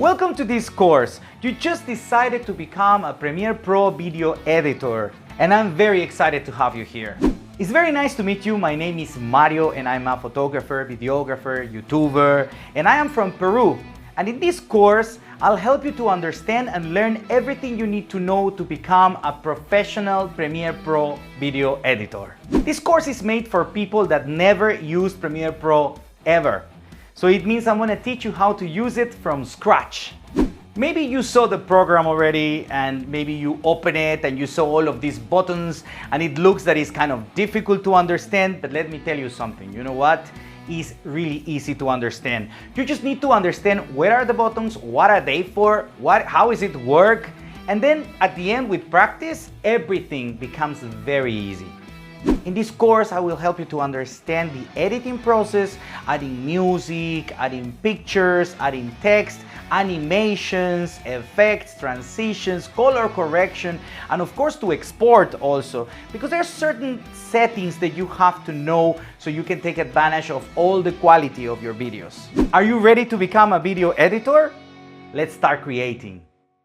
Welcome to this course. You just decided to become a Premiere Pro video editor, and I'm very excited to have you here. It's very nice to meet you. My name is Mario and I'm a photographer, videographer, YouTuber, and I am from Peru. And in this course, I'll help you to understand and learn everything you need to know to become a professional Premiere Pro video editor. This course is made for people that never used Premiere Pro ever. So it means I'm gonna teach you how to use it from scratch. Maybe you saw the program already and maybe you open it and you saw all of these buttons and it looks that it's kind of difficult to understand, but let me tell you something. You know what? It's really easy to understand. You just need to understand where are the buttons, what are they for, how is it work, and then at the end with practice, everything becomes very easy. In this course, I will help you to understand the editing process, adding music, adding pictures, adding text, animations, effects, transitions, color correction, and of course to export also, because there are certain settings that you have to know so you can take advantage of all the quality of your videos. Are you ready to become a video editor? Let's start creating.